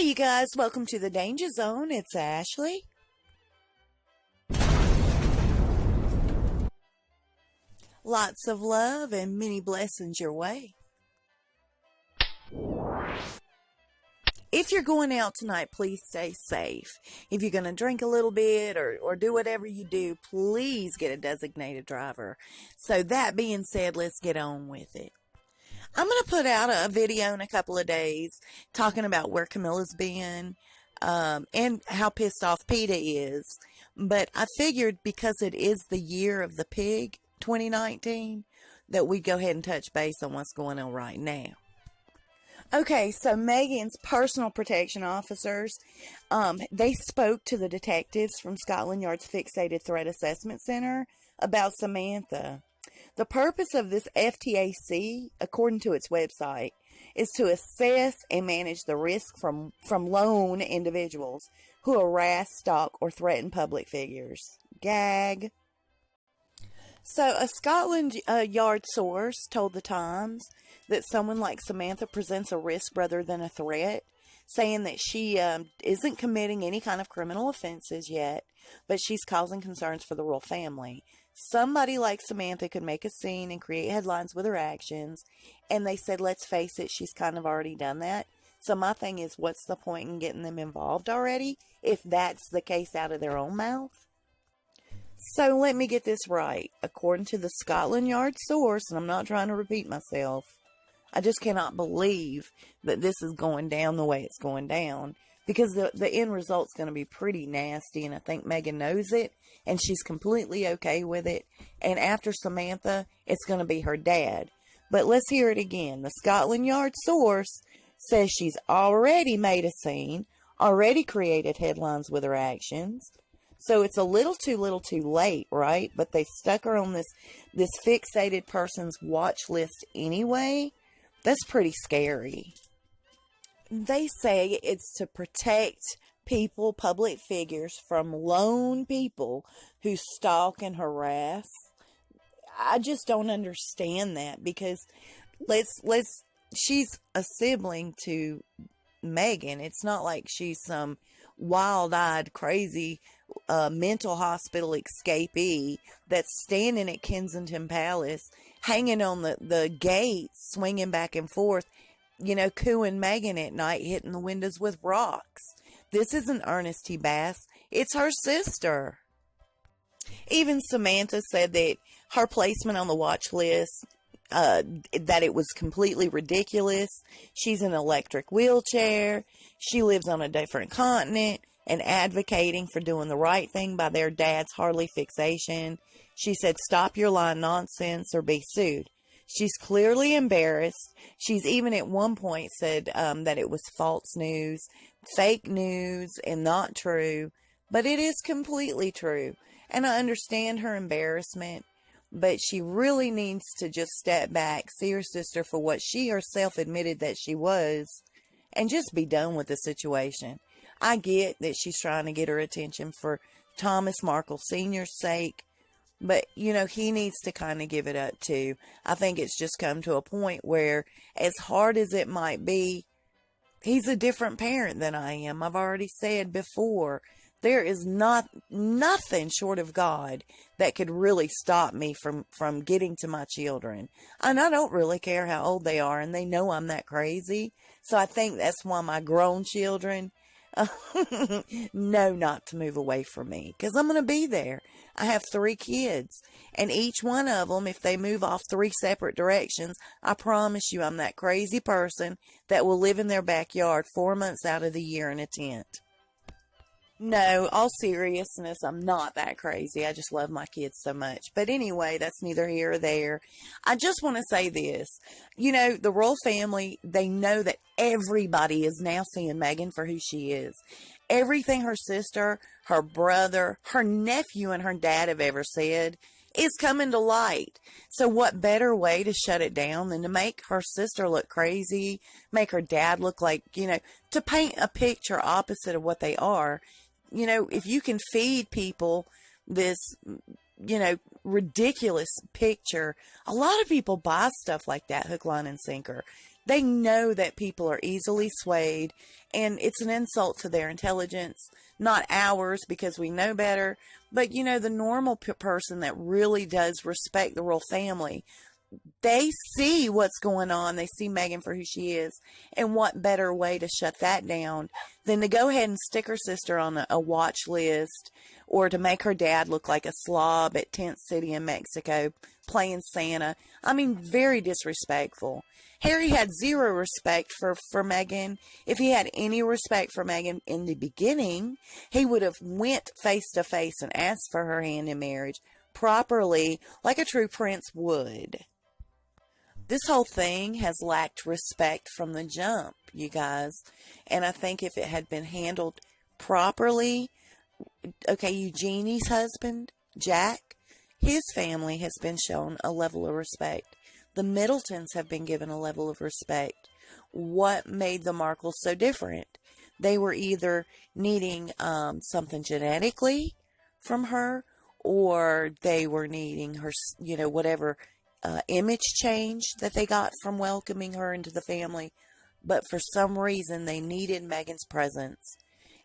Hey you guys, welcome to the Danger Zone. It's Ashley. Lots of love and many blessings your way. If you're going out tonight, please stay safe. If you're going to drink a little bit or do whatever you do, please get a designated driver. So that being said, let's get on with it. I'm going to put out a video in a couple of days talking about where Camilla's been and how pissed off PETA is. But I figured because it is the year of the pig, 2019, that we go ahead and touch base on what's going on right now. Okay, so Meghan's personal protection officers, they spoke to the detectives from Scotland Yard's Fixated Threat Assessment Center about Samantha. The purpose of this FTAC, according to its website, is to assess and manage the risk from lone individuals who harass, stalk, or threaten public figures. Gag. So, a Scotland Yard source told the Times that someone like Samantha presents a risk rather than a threat, saying that she isn't committing any kind of criminal offenses yet, but she's causing concerns for the royal family. Somebody like Samantha could make a scene and create headlines with her actions, and they said, let's face it, she's kind of already done that. So my thing is, what's the point in getting them involved already, if that's the case out of their own mouth? So let me get this right. According to the Scotland Yard source, and I'm not trying to repeat myself, I just cannot believe that this is going down the way it's going down, because the end result's going to be pretty nasty, and I think Meghan knows it, and she's completely okay with it. And after Samantha, it's going to be her dad. But let's hear it again. The Scotland Yard source says she's already made a scene, already created headlines with her actions. So it's a little too late, right? But they stuck her on this fixated person's watch list anyway. That's pretty scary. They say it's to protect people, public figures, from lone people who stalk and harass. I just don't understand that, because she's a sibling to Meghan. It's not like she's some wild-eyed, crazy mental hospital escapee that's standing at Kensington Palace, hanging on the gates, swinging back and forth, cooing Meghan at night, hitting the windows with rocks. This isn't Ernest T. Bass. It's her sister. Even Samantha said that her placement on the watch list, that it was completely ridiculous. She's in an electric wheelchair. She lives on a different continent and advocating for doing the right thing by their dad's Harley fixation. She said, stop your lying nonsense or be sued. She's clearly embarrassed. She's even at one point said that it was false news, fake news, and not true. But it is completely true. And I understand her embarrassment. But she really needs to just step back, see her sister for what she herself admitted that she was, and just be done with the situation. I get that she's trying to get her attention for Thomas Markle Sr.'s sake, but, he needs to kind of give it up too. I think it's just come to a point where, as hard as it might be, he's a different parent than I am. I've already said before, there is nothing short of God that could really stop me from getting to my children. And I don't really care how old they are, and they know I'm that crazy. So I think that's why my grown children know not to move away from me, because I'm going to be there. I have 3 kids, and each one of them, if they move off 3 separate directions, I promise you I'm that crazy person that will live in their backyard 4 months out of the year in a tent. No, all seriousness, I'm not that crazy. I just love my kids so much. But anyway, that's neither here or there. I just want to say this. The royal family, they know that everybody is now seeing Meghan for who she is. Everything her sister, her brother, her nephew, and her dad have ever said is coming to light. So what better way to shut it down than to make her sister look crazy, make her dad look like, to paint a picture opposite of what they are. If you can feed people this, ridiculous picture, a lot of people buy stuff like that, hook, line, and sinker. They know that people are easily swayed, and it's an insult to their intelligence, not ours because we know better, but the normal person that really does respect the royal family. They see what's going on. They see Meghan for who she is. And what better way to shut that down than to go ahead and stick her sister on a watch list, or to make her dad look like a slob at Tent City in Mexico playing Santa. I mean, very disrespectful. Harry had zero respect for Meghan. If he had any respect for Meghan in the beginning, he would have went face to face and asked for her hand in marriage properly, like a true prince would. This whole thing has lacked respect from the jump, you guys. And I think if it had been handled properly, okay, Eugenie's husband, Jack, his family has been shown a level of respect. The Middletons have been given a level of respect. What made the Markles so different? They were either needing something genetically from her, or they were needing her, whatever image change that they got from welcoming her into the family. But for some reason, they needed Meghan's presence.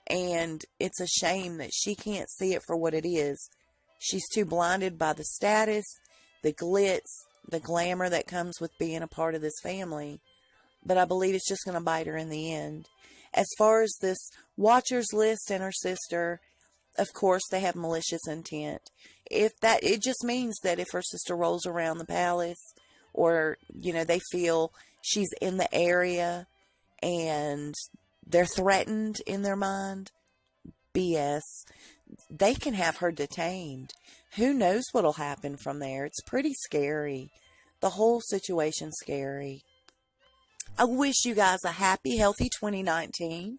And it's a shame that she can't see it for what it is. She's too blinded by the status, the glitz, the glamour that comes with being a part of this family. But I believe it's just going to bite her in the end. As far as this watchers list and her sister, of course they have malicious intent. It just means that if her sister rolls around the palace, or they feel she's in the area and they're threatened in their mind, BS. They can have her detained. Who knows what'll happen from there? It's pretty scary. The whole situation's scary. I wish you guys a happy, healthy 2019.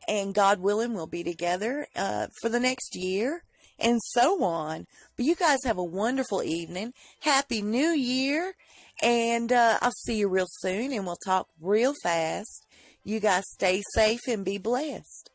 And God willing, we'll be together for the next year, and so on. But you guys have a wonderful evening. Happy New Year. And I'll see you real soon, and we'll talk real fast. You guys stay safe and be blessed.